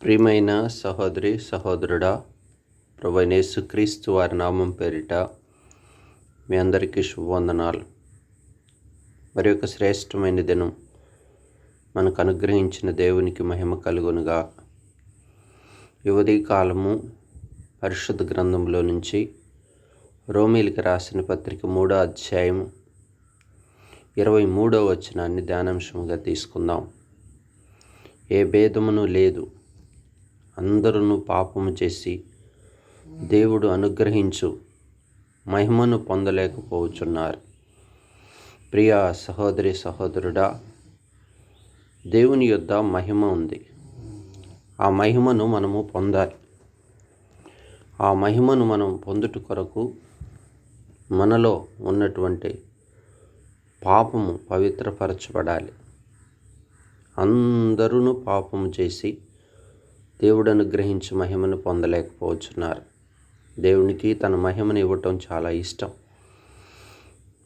ప్రియమైన సహోదరి సహోదరుడా, ప్రభువైన యేసుక్రీస్తు వారి నామం పేరిట మీ అందరికీ శుభవందనాలు. మరి యొక్క శ్రేష్టమైన దినం మనకు అనుగ్రహించిన దేవునికి మహిమ కలుగునుగా. యువదీ కాలము పరిశుద్ధ గ్రంథంలో నుంచి రోమీలకు రాసిన పత్రిక 3వ అధ్యాయము 23వ వచనాన్ని ధ్యానాంశముగా తీసుకుందాం. ఏ భేదమును లేదు, అందరూ పాపము చేసి దేవుడు అనుగ్రహించు మహిమను పొందలేకపోవచ్చున్నారు. ప్రియ సహోదరి సహోదరుడా, దేవుని యొద్ద మహిమ ఉంది. ఆ మహిమను మనము పొందాలి. ఆ మహిమను మనం పొందుట కొరకు మనలో ఉన్నటువంటి పాపము పవిత్రపరచబడాలి. అందరూ పాపము చేసి దేవుడు అనుగ్రహించి మహిమను పొందలేకపోవచ్చున్నారు. దేవునికి తన మహిమను ఇవ్వటం చాలా ఇష్టం.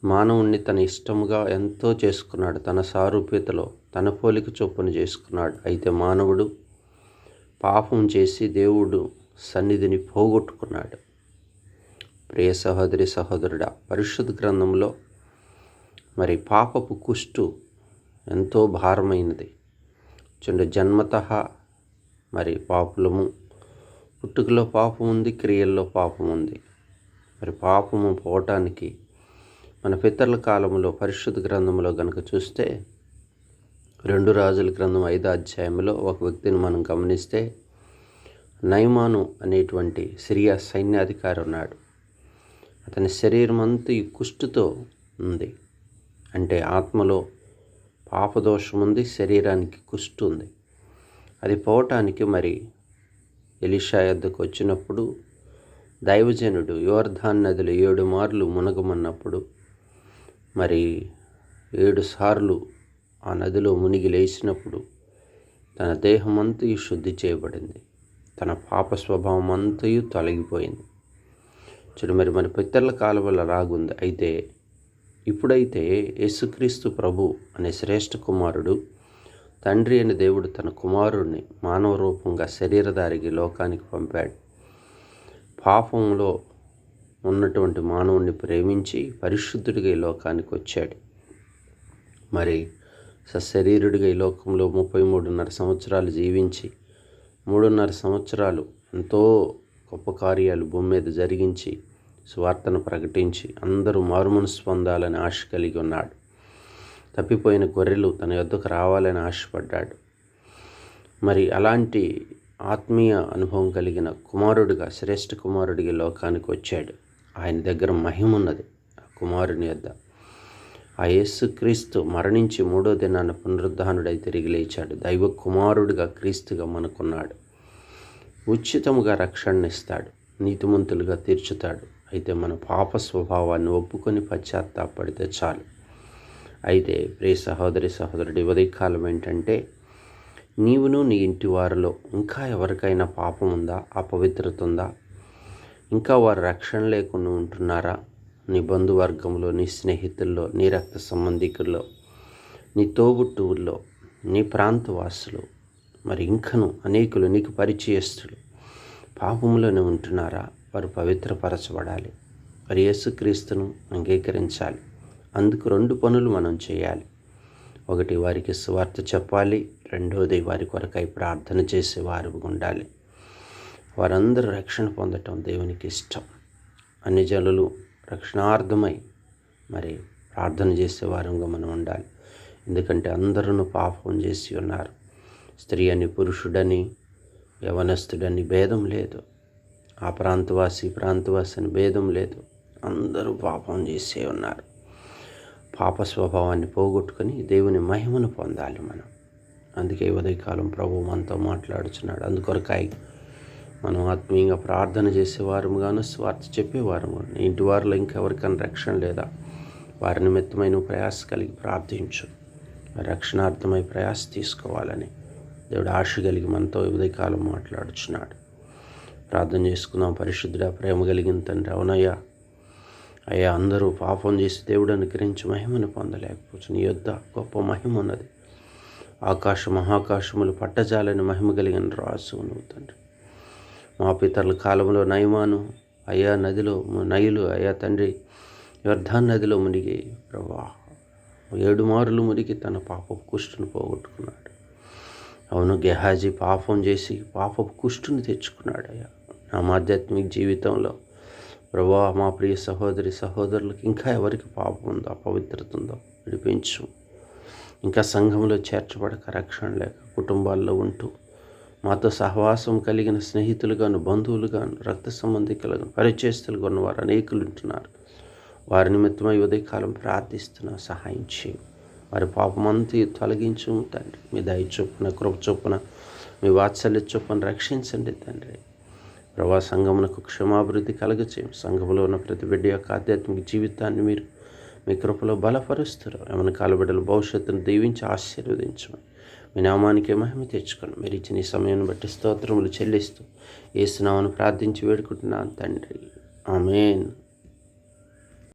మానవుణ్ణి తన ఇష్టముగా ఎంతో చేసుకున్నాడు. తన సారూప్యతలో తన పోలిక చొప్పున చేసుకున్నాడు. అయితే మానవుడు పాపం చేసి దేవుడు సన్నిధిని పోగొట్టుకున్నాడు. ప్రియ సహోదరి సహోదరుడా, పరిశుద్ధ గ్రంథంలో మరి పాపపు కుష్టు ఎంతో భారమైనది. జన్మతః మరి పాపులము, పుట్టుకలో పాపం ఉంది, క్రియల్లో పాపం ఉంది. మరి పాపము పోవటానికి మన పితరుల కాలంలో పరిశుద్ధ గ్రంథంలో కనుక చూస్తే 2 రాజుల గ్రంథం 5వ అధ్యాయంలో ఒక వ్యక్తిని మనం గమనిస్తే, నయమాను అనేటువంటి సిరియా సైన్యాధికారి ఉన్నాడు. అతని శరీరం అంతా ఈ కుష్టుతో ఉంది. అంటే ఆత్మలో పాపదోషం ఉంది, శరీరానికి కుష్టు ఉంది. అది పోవటానికి మరి ఎలీషా యొద్దకు వచ్చినప్పుడు దైవజనుడు యోర్దాను నదిలో 7 మార్లు మునగమన్నప్పుడు మరి 7 సార్లు ఆ నదిలో మునిగి లేచినప్పుడు తన దేహం అంతయు శుద్ధి చేయబడింది. తన పాప స్వభావం అంతయు తొలగిపోయింది. మరి మన పితరుల కాలంలో రాగుంది. అయితే ఇప్పుడైతే యేసుక్రీస్తు ప్రభు అనే శ్రేష్ఠ కుమారుడు, తండ్రి అయిన దేవుడు తన కుమారుడిని మానవ రూపంగా శరీరధారికి లోకానికి పంపాడు. పాపంలో ఉన్నటువంటి మానవుడిని ప్రేమించి పరిశుద్ధుడిగా ఈ లోకానికి వచ్చాడు. మరి సశరీరుడిగా ఈ లోకంలో 33.5 సంవత్సరాలు జీవించి 3.5 సంవత్సరాలు ఎంతో గొప్ప కార్యాలు భూమి మీద జరిగించి సువార్తను ప్రకటించి అందరూ మారుమనసు పొందాలని ఆశ కలిగి ఉన్నాడు. తప్పిపోయిన గొర్రెలు తన యొద్దకు రావాలని ఆశపడ్డాడు. మరి అలాంటి ఆత్మీయ అనుభవం కలిగిన కుమారుడిగా, శ్రేష్ఠ కుమారుడిగా లోకానికి వచ్చాడు. ఆయన దగ్గర మహిమ ఉన్నది. ఆ కుమారుని యొద్ద ఆ యేసుక్రీస్తు మరణించి 3వ దినాన పునరుద్ధానుడై తిరిగి లేచాడు. దైవ కుమారుడిగా క్రీస్తుగా మనకున్నాడు. ఉచితముగా రక్షణనిస్తాడు, నీతిమంతులుగా తీర్చుతాడు. అయితే మన పాప స్వభావాన్ని ఒప్పుకొని పశ్చాత్తాపడితే చాలు. అయితే ప్రియ సహోదరి సహోదరుడి ఉదయకాలం ఏంటంటే, నీవును నీ ఇంటి వారిలో ఇంకా ఎవరికైనా పాపం ఉందా, అపవిత్రత ఉందా, ఇంకా వారు రక్షణ లేకుండా ఉంటున్నారా? నీ బంధువర్గంలో, నీ స్నేహితుల్లో, నీ రక్త సంబంధికుల్లో, నీ తోబుట్టువుల్లో, నీ ప్రాంతవాసులు, మరి ఇంకను అనేకులు నీకు పరిచయస్తులు పాపంలోనే ఉంటున్నారా? వారు పవిత్రపరచబడాలి. మరి యేసుక్రీస్తును అంగీకరించాలి. అందుకు 2 పనులు మనం చేయాలి. ఒకటి, వారికి సువార్త చెప్పాలి. రెండవది, వారి కొరకై ప్రార్థన చేసేవారు ఉండాలి. వారందరూ రక్షణ పొందటం దేవునికి ఇష్టం. అన్ని జనులు రక్షణార్థమై మరి ప్రార్థన చేసేవారంగా మనం ఉండాలి. ఎందుకంటే అందరూ పాపం చేసి ఉన్నారు. స్త్రీ అని, పురుషుడని, యవనస్తుడని భేదం లేదు. ఆ ప్రాంతవాసి అని భేదం లేదు. అందరూ పాపం చేసే ఉన్నారు. పాప స్వభావాన్ని పోగొట్టుకొని దేవుని మహిమను పొందాలి మనం. అందుకే ఉదయకాలం ప్రభు మనతో మాట్లాడుచున్నాడు. అందుకొరకై మనం ఆత్మీయంగా ప్రార్థన చేసేవారముగాను, స్వార్థ చెప్పేవారము. ఇంటి వారిలో ఇంకెవరికైనా రక్షణ లేదా, వారి నిమిత్తమైన ప్రయాస కలిగి ప్రార్థించు. రక్షణార్థమై ప్రయాస తీసుకోవాలని దేవుడు ఆశ కలిగి మనతో ఉదయకాలం మాట్లాడుచున్నాడు. ప్రార్థన చేసుకుందాం. పరిశుద్ధుడా, ప్రేమ కలిగిన తండ్రి, అవునయ్యా, అయ్యా, అందరూ పాపం చేసి దేవుడు అనుగ్రహించి మహిమను పొందలేకపోవచ్చు. నీ యొద్ద గొప్ప మహిమ ఉన్నది. మహాకాశములు పట్టజాలని మహిమ కలిగిన రాసు నువ్వు తండ్రి. మా పితరుల కాలంలో నయమాను నయులు అయ్యా తండ్రి యోర్దాను నదిలో మునిగి ప్రభా 7 మారులు మునిగి తన పాపపు కుష్టును పోగొట్టుకున్నాడు. అవును, గెహాజీ పాపం చేసి పాపపు కుష్టుని తెచ్చుకున్నాడు. అయ్యా నా ఆధ్యాత్మిక జీవితంలో ప్రభా మా ప్రియ సహోదరులకు ఇంకా ఎవరికి పాపం ఉందో అపవిత్రత ఉందో విడిపించు. ఇంకా సంఘంలో చేర్చబడక రక్షణ లేక కుటుంబాల్లో ఉంటూ మాతో సహవాసం కలిగిన స్నేహితులుగాను బంధువులుగాను రక్త సంబంధికులుగాను పరిచయస్తులుగా ఉన్న వారు అనేకులు ఉంటున్నారు. వారి నిమిత్తమై ఉదయకాలం ప్రార్థిస్తున్నా, సహాయం చేయి. వారి పాపమంతా తొలగించు తండ్రి. మీ దయ చొప్పున కృప చొప్పున మీ వాత్సల్య చొప్పున రక్షించండి తండ్రి. ప్రభా సంఘమునకు క్షమాభివృద్ధి కలగచేయం. సంఘంలో ఉన్న ప్రతి బిడ్డ యొక్క ఆధ్యాత్మిక జీవితాన్ని మీరు మీ కృపలో బలపరుస్తారు. ఏమైనా కాలబిడ్డల భవిష్యత్తును దీవించి ఆశీర్వదించమని మీ నామానికి మహిమ తెచ్చుకోండి. మీరు ఇచ్చిన ఈ సమయాన్ని బట్టి స్తోత్రములు చెల్లిస్తూ యేసు నామమున ప్రార్థించి వేడుకుంటున్నాను తండ్రి. ఆమేన్.